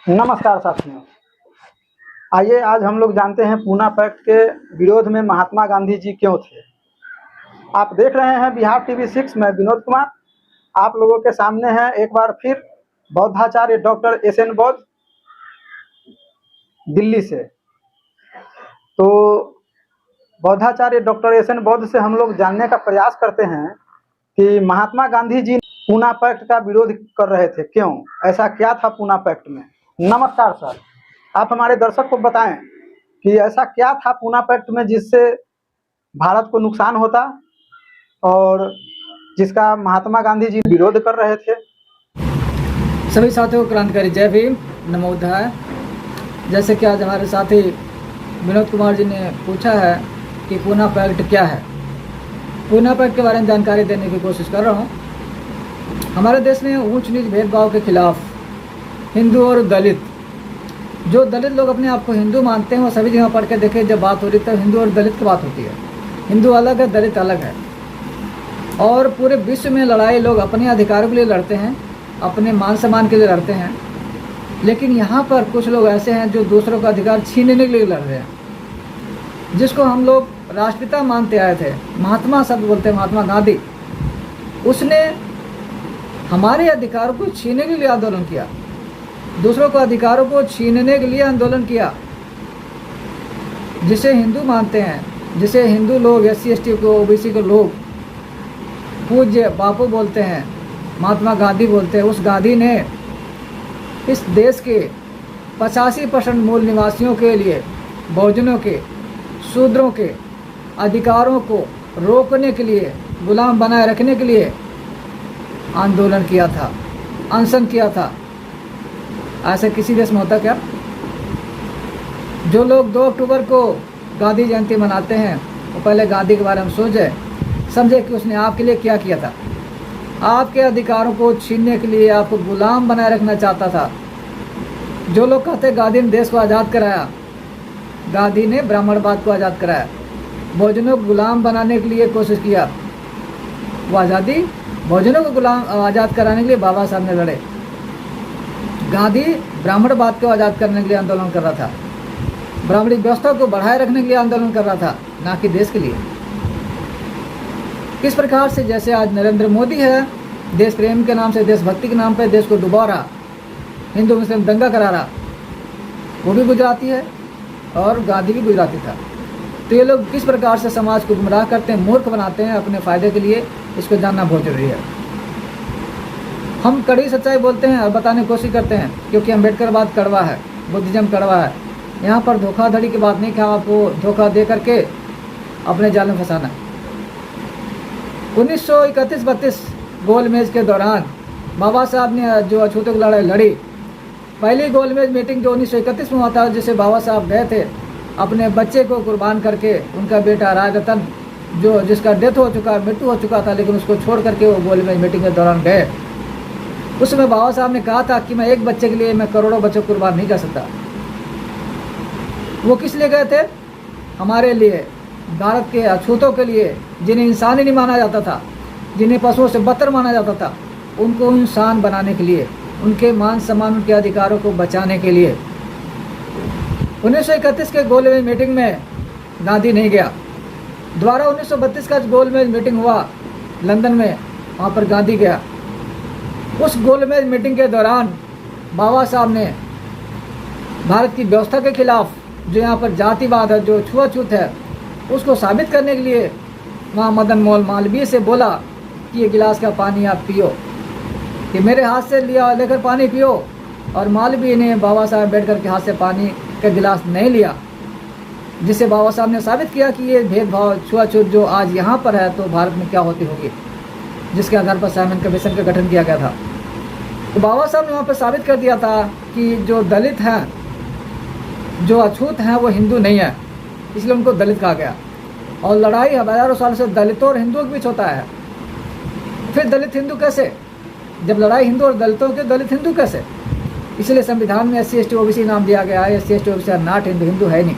नमस्कार साथियों, आइए आज हम लोग जानते हैं पूना पैक्ट के विरोध में महात्मा गांधी जी क्यों थे। आप देख रहे हैं बिहार टीवी 6 में विनोद कुमार। आप लोगों के सामने है एक बार फिर बौद्धाचार्य डॉक्टर एस.एन. बौद्ध दिल्ली से। तो बौद्धाचार्य डॉक्टर एस.एन. बौद्ध से हम लोग जानने का प्रयास करते हैं कि महात्मा गांधी जी पूना पैक्ट का विरोध कर रहे थे, क्यों, ऐसा क्या था पूना पैक्ट में। नमस्कार सर, आप हमारे दर्शक को बताएं कि ऐसा क्या था पूना पैक्ट में जिससे भारत को नुकसान होता और जिसका महात्मा गांधी जी विरोध कर रहे थे। सभी साथियों को क्रांतिकारी जय भीम, नमो बुद्धाय। जैसे कि आज हमारे साथी विनोद कुमार जी ने पूछा है कि पूना पैक्ट क्या है। पूना पैक्ट के बारे में जानकारी देने की कोशिश कर रहा हूँ। हमारे देश में ऊंच नीच भेदभाव के खिलाफ हिंदू और दलित, जो दलित लोग अपने आप को हिंदू मानते हैं वो सभी जगह पढ़ के देखें, जब बात हो रही है तो हिंदू और दलित की बात होती है। हिंदू अलग है, दलित अलग है। और पूरे विश्व में लड़ाई लोग अपने अधिकारों के लिए लड़ते हैं, अपने मान सम्मान के लिए लड़ते हैं। लेकिन यहाँ पर कुछ लोग ऐसे हैं जो दूसरों का अधिकार छीनने के लिए लड़ रहे हैं, जिसको हम लोग राष्ट्रपिता मानते आए थे। महात्मा शब्द बोलते हैं, महात्मा गांधी, उसने हमारे अधिकारों को छीनने के लिए आंदोलन किया, दूसरों को अधिकारों को छीनने के लिए आंदोलन किया। जिसे हिंदू मानते हैं, जिसे हिंदू लोग SC ST को, OBC को लोग पूज्य बापू बोलते हैं, महात्मा गांधी बोलते हैं, उस गांधी ने इस देश के 85% मूल निवासियों के लिए, बहुजनों के, शूद्रों के अधिकारों को रोकने के लिए, गुलाम बनाए रखने के लिए आंदोलन किया था, अनशन किया था। ऐसा किसी देश में होता क्या? जो लोग 2 अक्टूबर को गांधी जयंती मनाते हैं वो पहले गांधी के बारे में सोचे, समझे कि उसने आपके लिए क्या किया था। आपके अधिकारों को छीनने के लिए आपको गुलाम बनाए रखना चाहता था। जो लोग कहते हैं गांधी ने देश को आज़ाद कराया, गांधी ने ब्राह्मणवाद को आज़ाद कराया, बहुजनों को गुलाम बनाने के लिए कोशिश किया। वो आज़ादी बहुजनों को गुलाम आज़ाद कराने के लिए बाबा साहब ने लड़े। गांधी ब्राह्मणवाद को आज़ाद करने के लिए आंदोलन कर रहा था, ब्राह्मणी व्यवस्था को बढ़ाए रखने के लिए आंदोलन कर रहा था, ना कि देश के लिए। किस प्रकार से जैसे आज नरेंद्र मोदी है, देश प्रेम के नाम से, देशभक्ति के नाम पे देश को डुबा रहा, हिंदू मुस्लिम दंगा करा रहा, वो भी गुजराती है और गांधी भी गुजराती था। तो ये लोग किस प्रकार से समाज को गुमराह करते हैं, मूर्ख बनाते हैं अपने फ़ायदे के लिए, इसको जानना बहुत जरूरी है। हम कड़ी सच्चाई बोलते हैं और बताने की कोशिश करते हैं, क्योंकि अम्बेडकरवाद कड़वा है, बुद्धिज्म कड़वा है। यहाँ पर धोखाधड़ी की बात नहीं कि आपको धोखा दे करके अपने जाल में फंसाना। 1931-32 गोलमेज के दौरान बाबा साहब ने जो अछूतों की लड़ाई लड़ी, पहली गोलमेज मीटिंग जो 1931 में हुआ था, जिसे बाबा साहब गए थे अपने बच्चे को कुर्बान करके, उनका बेटा राजरतन जो जिसका डेथ हो चुका, मृत्यु हो चुका था, लेकिन उसको छोड़ करके वो गोलमेज मीटिंग के दौरान गए। उस समय बाबा साहब ने कहा था कि मैं एक बच्चे के लिए मैं करोड़ों बच्चों को कुर्बान नहीं कर सकता। वो किस लिए गए थे? हमारे लिए, भारत के अछूतों के लिए, जिन्हें इंसान ही नहीं माना जाता था, जिन्हें पशुओं से बदतर माना जाता था, उनको इंसान बनाने के लिए, उनके मान सम्मान, उनके अधिकारों को बचाने के लिए। 1931 के गोलमेज मीटिंग में गांधी नहीं गया। दोबारा 1932 का गोलमेज मीटिंग हुआ लंदन में, वहाँ पर गांधी गया। उस गोलमेज मीटिंग के दौरान बाबा साहब ने भारत की व्यवस्था के खिलाफ, जो यहाँ पर जातिवाद है, जो छुआछूत है, उसको साबित करने के लिए वहाँ मदन मोहन मालवीय से बोला कि ये गिलास का पानी आप पियो, कि मेरे हाथ से लेकर पानी पियो। और मालवीय ने बाबा साहब अम्बेडकर के हाथ से पानी का गिलास नहीं लिया, जिससे बाबा साहब ने साबित किया कि ये भेदभाव, छुआछूत जो आज यहाँ पर है, तो भारत में क्या होती होगी, जिसके आधार पर साइमन कमीशन का गठन किया गया था। तो बाबा साहब ने वहाँ पर साबित कर दिया था कि जो दलित हैं, जो अछूत हैं, वो हिंदू नहीं है, इसलिए उनको दलित कहा गया। और लड़ाई हजारों साल से दलितों और हिंदुओं के बीच होता है। फिर दलित हिंदू कैसे? जब लड़ाई हिंदू और दलितों की, दलित हिंदू कैसे? इसलिए संविधान में SC ST OBC नाम दिया गया है। SC ST OBC are not Hindu, Hindu है नहीं।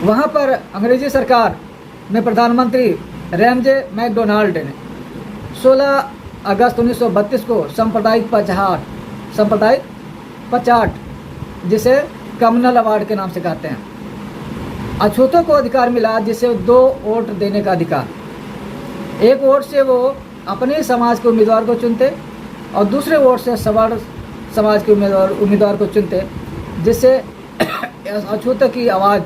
वहाँ पर अंग्रेजी सरकार में प्रधानमंत्री रैमजे मैकडोनाल्ड ने 16 अगस्त 1932 को सांप्रदायिक पचाट जिसे कम्युनल अवार्ड के नाम से कहते हैं, अछूतों को अधिकार मिला, जिसे 2 वोट देने का अधिकार। एक वोट से वो अपने समाज के उम्मीदवार को चुनते और दूसरे वोट से सवर्ण समाज के उम्मीदवार को चुनते, जिससे अछूतों की आवाज़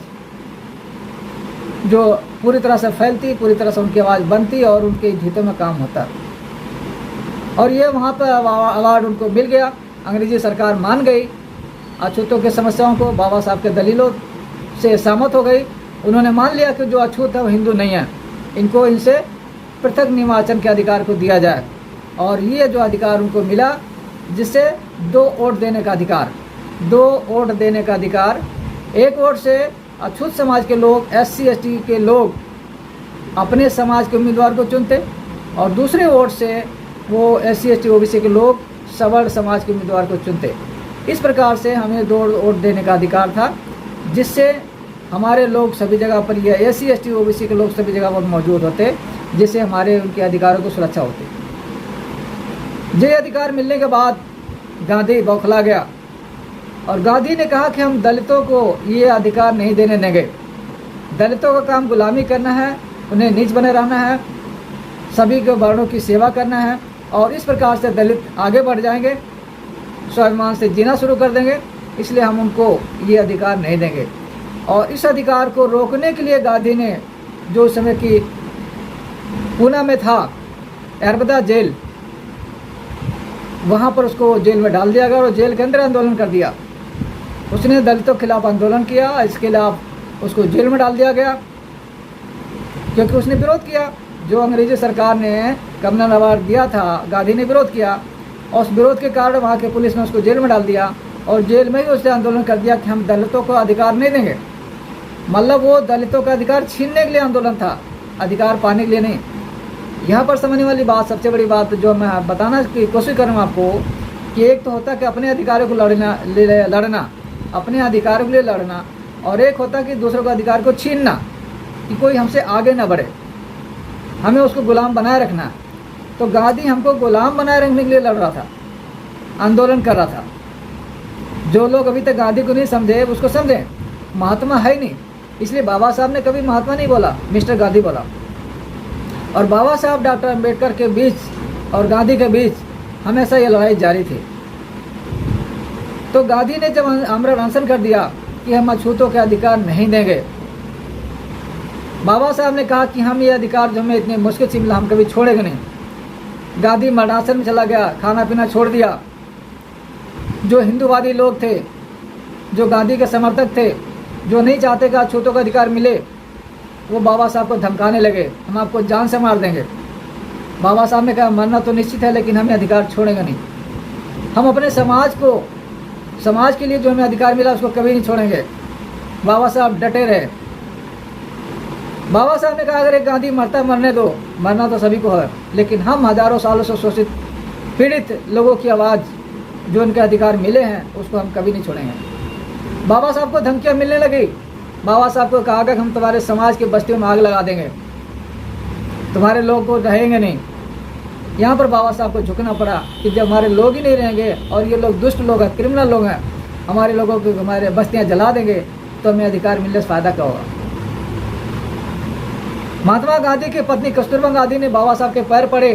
जो पूरी तरह से फैलती, पूरी तरह से उनकी आवाज़ बनती और उनके हितों में काम होता। और ये वहाँ पर अवार्ड उनको मिल गया। अंग्रेजी सरकार मान गई, अछूतों की समस्याओं को बाबा साहब के दलीलों से सहमत हो गई। उन्होंने मान लिया कि जो अछूत है वो हिंदू नहीं है, इनको इनसे पृथक निर्वाचन के अधिकार को दिया जाए। और ये जो अधिकार उनको मिला, जिससे 2 वोट देने का अधिकार, 2 वोट देने का अधिकार। एक वोट से अछूत समाज के लोग, SC ST के लोग अपने समाज के उम्मीदवार को चुनते और दूसरे वोट से वो SC ST OBC के लोग सवर्ण समाज के उम्मीदवार को चुनते। इस प्रकार से हमें 2 वोट देने का अधिकार था, जिससे हमारे लोग सभी जगह पर, यह SC ST OBC के लोग सभी जगह पर मौजूद होते, जिससे हमारे उनके अधिकारों को सुरक्षा होती। ये अधिकार मिलने के बाद गांधी बौखला गया और गांधी ने कहा कि हम दलितों को ये अधिकार नहीं देने देंगे। दलितों का काम गुलामी करना है, उन्हें नीच बने रहना है, सभी के वर्णों की सेवा करना है और इस प्रकार से दलित आगे बढ़ जाएंगे, स्वाभिमान से जीना शुरू कर देंगे, इसलिए हम उनको ये अधिकार नहीं देंगे। और इस अधिकार को रोकने के लिए गांधी ने, जो उस समय की पूना में था अरबदा जेल, वहाँ पर उसको जेल में डाल दिया गया और जेल के अंदर आंदोलन कर दिया। उसने दलितों के खिलाफ आंदोलन किया, इसके खिलाफ उसको जेल में डाल दिया गया क्योंकि उसने विरोध किया। जो अंग्रेजी सरकार ने कम्युनल अवार्ड दिया था, गांधी ने विरोध किया और उस विरोध के कारण वहाँ के पुलिस ने उसको जेल में डाल दिया और जेल में ही उसने आंदोलन कर दिया कि हम दलितों को अधिकार नहीं देंगे। मतलब वो दलितों का अधिकार छीनने के लिए आंदोलन था, अधिकार पाने के लिए नहीं। यहाँ पर समझने वाली बात, सबसे बड़ी बात जो मैं बताना की कोशिश करूँ आपको, कि एक तो होता कि अपने अधिकारों को लड़ना, अपने अधिकारों के लिए लड़ना, और एक होता कि दूसरों के अधिकार को छीनना, कि कोई हमसे आगे ना बढ़े, हमें उसको गुलाम बनाए रखना। तो गांधी हमको गुलाम बनाए रखने के लिए लड़ रहा था, आंदोलन कर रहा था। जो लोग अभी तक गांधी को नहीं समझे, उसको समझें। महात्मा है ही नहीं, इसलिए बाबा साहब ने कभी महात्मा नहीं बोला, मिस्टर गांधी बोला। और बाबा साहब डॉक्टर अम्बेडकर के बीच और गांधी के बीच हमेशा ये लड़ाई जारी थी। तो गांधी ने जब आमरण अनशन कर दिया कि हम अछूतों के अधिकार नहीं देंगे, बाबा साहब ने कहा कि हम ये अधिकार जो हमें इतनी मुश्किल से मिला, हम कभी छोड़ेंगे नहीं। गांधी मरणासन में चला गया, खाना पीना छोड़ दिया। जो हिंदूवादी लोग थे, जो गांधी के समर्थक थे, जो नहीं चाहते कि अछूतों का अधिकार मिले, वो बाबा साहब को धमकाने लगे, हम आपको जान से मार देंगे। बाबा साहब ने कहा मरना तो निश्चित है, लेकिन हमें अधिकार छोड़ेंगे नहीं। हम अपने समाज को, समाज के लिए जो हमें अधिकार मिला उसको कभी नहीं छोड़ेंगे। बाबा साहब डटे रहे। बाबा साहब ने कहा अगर एक गांधी मरता मरने दो, मरना तो सभी को है, लेकिन हम हजारों सालों से शोषित पीड़ित लोगों की आवाज़, जो उनके अधिकार मिले हैं, उसको हम कभी नहीं छोड़ेंगे। बाबा साहब को धमकियाँ मिलने लगी। बाबा साहब को कहा कि हम तुम्हारे समाज की बस्तियों में आग लगा देंगे, तुम्हारे लोग को रहेंगे नहीं। यहाँ पर बाबा साहब को झुकना पड़ा कि जब हमारे लोग ही नहीं रहेंगे और ये लोग दुष्ट लोग हैं, क्रिमिनल लोग हैं, हमारे लोगों को हमारे बस्तियाँ जला देंगे, तो हमें अधिकार मिलने से फ़ायदा क्या होगा। महात्मा गांधी की पत्नी कस्तूरबा गांधी ने बाबा साहब के पैर पड़े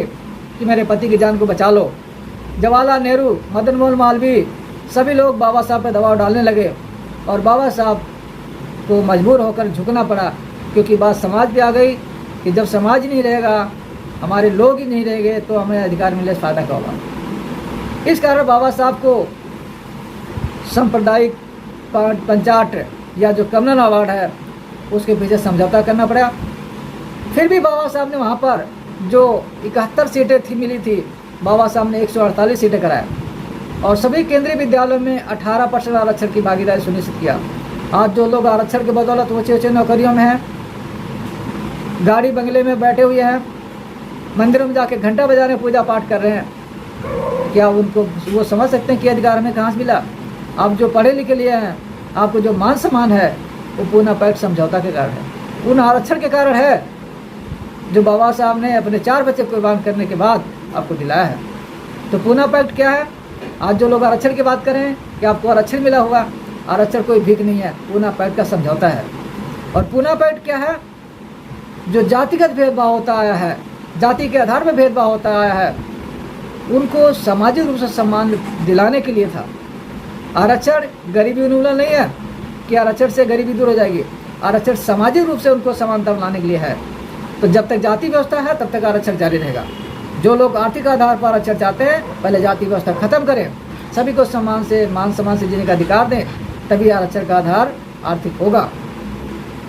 कि मेरे पति की जान को बचा लो। जवाहरलाल नेहरू, मदन मोहन मालवीय, सभी लोग बाबा साहब पर दबाव डालने लगे और बाबा साहब को मजबूर होकर झुकना पड़ा, क्योंकि बात समाज पे आ गई कि जब समाज नहीं रहेगा, हमारे लोग ही नहीं रहेंगे, तो हमें अधिकार मिलने से फ़ायदा क्या होगा। इस कारण बाबा साहब को सांप्रदायिक पंचाट या जो कम्युनल अवार्ड है उसके पीछे समझौता करना पड़ा। फिर भी बाबा साहब ने वहाँ पर जो 71 सीटें थी मिली थी, बाबा साहब ने 148 सीटें कराए और सभी केंद्रीय विद्यालयों में 18% आरक्षण की भागीदारी सुनिश्चित किया। आज जो लोग आरक्षण की बदौलत ऊँचे ऊँचे नौकरियों में हैं, गाड़ी बंगले में बैठे हुए हैं, मंदिरों में जाके घंटा बजाने पूजा पाठ कर रहे हैं, क्या उनको वो समझ सकते हैं कि अधिकार हमें कहाँ से मिला। आप जो पढ़े लिखे लिए हैं, आपको जो मान सम्मान है, वो पूना पैक्ट समझौता के कारण है, पूर्ण आरक्षण के कारण है। जो बाबा साहब ने अपने 4 बच्चे कुर्बान करने के बाद आपको दिलाया है। तो पूना पैक्ट क्या है? आज जो लोग आरक्षण की बात करें कि आपको आरक्षण मिला होगा, आरक्षण कोई भीख नहीं है, पूना पैक्ट का समझौता है। और पूना पैक्ट क्या है? जो जातिगत भेदभाव होता आया है, जाति के आधार पर भेदभाव होता आया है, उनको सामाजिक रूप से सम्मान दिलाने के लिए था। आरक्षण गरीबी उन्मूलन नहीं है कि आरक्षण से गरीबी दूर हो जाएगी, आरक्षण सामाजिक रूप से उनको समानता लाने के लिए है। तो जब तक जाति व्यवस्था है तब तक आरक्षण जारी रहेगा। जो लोग आर्थिक आधार पर आरक्षण चाहते हैं, पहले जाति व्यवस्था खत्म करें, सभी को मान सम्मान से जीने का अधिकार दें, तभी आरक्षण का आधार आर्थिक होगा।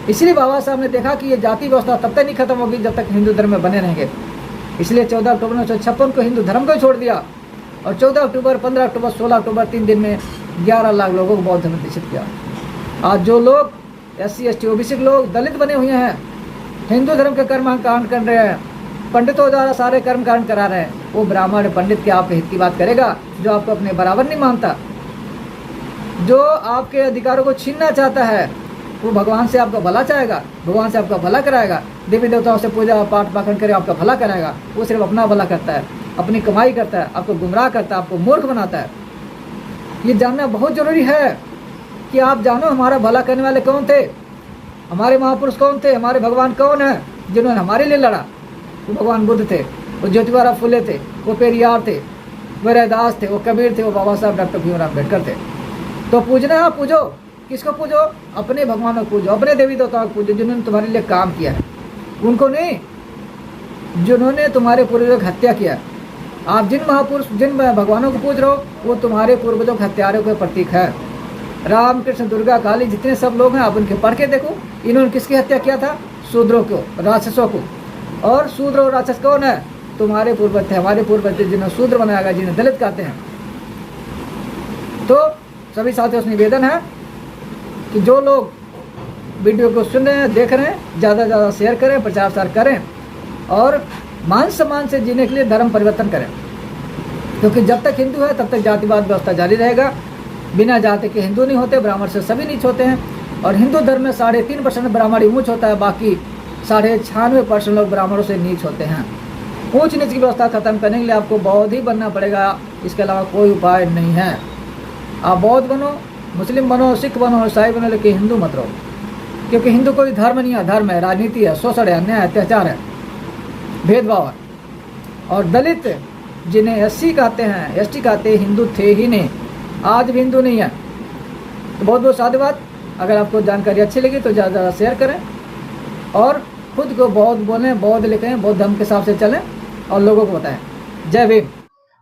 इसलिए बाबा साहब ने देखा कि ये जाति व्यवस्था तब तक नहीं खत्म होगी जब तक हिंदू धर्म में बने रहेंगे। इसलिए 14 अक्टूबर 1956 को हिंदू धर्म को छोड़ दिया और 14 अक्टूबर, 15 अक्टूबर, 16 अक्टूबर 3 दिन में 11 लाख लोगों को बौद्ध धर्म दीक्षित किया। आज जो लोग SC ST OBC के लोग दलित बने हुए हैं, हिंदू धर्म के कर्म कांड कर रहे हैं, पंडितों द्वारा सारे कर्म कांड करा रहे हैं, वो ब्राह्मण पंडित के आपके हित की बात करेगा जो आपको अपने बराबर नहीं मानता, जो आपके अधिकारों को छीनना चाहता है, वो भगवान से आपका भला चाहेगा, भगवान से आपका भला कराएगा, देवी देवताओं से पूजा पाठ पाखंड करे आपका भला कराएगा। वो सिर्फ अपना भला करता है, अपनी कमाई करता है, आपको गुमराह करता है, आपको मूर्ख बनाता है। ये जानना बहुत जरूरी है कि आप जानो हमारा भला करने वाले कौन थे, हमारे महापुरुष कौन थे, हमारे भगवान कौन है जिन्होंने हमारे लिए लड़ा। वो भगवान बुद्ध थे, वो ज्योतिबा फुले थे, वो पेरियार थे, वो रैदास थे, वो कबीर थे, वो बाबा साहब डॉक्टर भीमराव अम्बेडकर थे। तो पूजना है, पूजो। किसको पूजो? अपने भगवानों को पूजो, अपने देवी देवताओं को पूजो जिन्होंने तुम्हारे लिए काम किया है, उनको नहीं जिन्होंने तुम्हारे पूर्वजों की हत्या किया। आप जिन महापुरुष जिन भगवानों को पूज रहे हो वो तुम्हारे पूर्वजों के हत्यारों के प्रतीक है। राम कृष्ण दुर्गा काली जितने सब लोग हैं आप उनके पढ़ के देखो, इन्होंने किसकी हत्या किया था? शूद्रों को, राक्षसों को। और शूद्र और राक्षस कौन है? तुम्हारे पूर्वज थे, हमारे पूर्वज थे जिन्हें शूद्र बनाया गया, जिन्हें दलित कहते हैं। तो सभी साथियों से निवेदन है कि जो लोग वीडियो को सुन रहे हैं, देख रहे हैं, ज़्यादा से ज़्यादा शेयर करें, प्रचार प्रसार करें और मान सम्मान से जीने के लिए धर्म परिवर्तन करें, क्योंकि जब तक हिंदू है तब तक जातिवाद व्यवस्था जारी रहेगा। बिना जाति के हिंदू नहीं होते, ब्राह्मण से सभी नीच होते हैं। और हिंदू धर्म में 3.5% ब्राह्मण ही ऊँच होता है, बाकी 96% लोग ब्राह्मणों से नीच होते हैं। ऊँच नीच की व्यवस्था खत्म करने के लिए आपको बौद्ध ही बनना पड़ेगा, इसके अलावा कोई उपाय नहीं है। आप बौद्ध बनो, मुस्लिम बनो, सिख बनो, ईसाई बनो, लेकिन हिंदू मत रहो, क्योंकि हिंदू कोई धर्म नहीं है, धर्म है, राजनीति है, शोषण है, अन्याय, अत्याचार है, भेदभाव है। और दलित जिन्हें SC कहते हैं, ST कहते हैं, हिंदू थे ही नहीं, आज भी हिंदू नहीं है। तो बहुत बहुत साधुवाद। अगर आपको जानकारी अच्छी लगी तो ज़्यादा ज़्यादा शेयर करें और खुद को बौद्ध बोलें, बौद्ध लिखें, बौद्ध धर्म के हिसाब से चलें और लोगों को बताएं। जय भीम।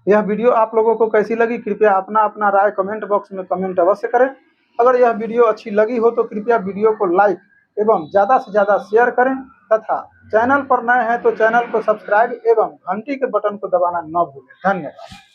यह वीडियो आप लोगों को कैसी लगी कृपया अपना अपना राय कमेंट बॉक्स में कमेंट अवश्य करें। अगर यह वीडियो अच्छी लगी हो तो कृपया वीडियो को लाइक एवं ज़्यादा से ज़्यादा शेयर करें तथा चैनल पर नए हैं तो चैनल को सब्सक्राइब एवं घंटी के बटन को दबाना न भूलें। धन्यवाद।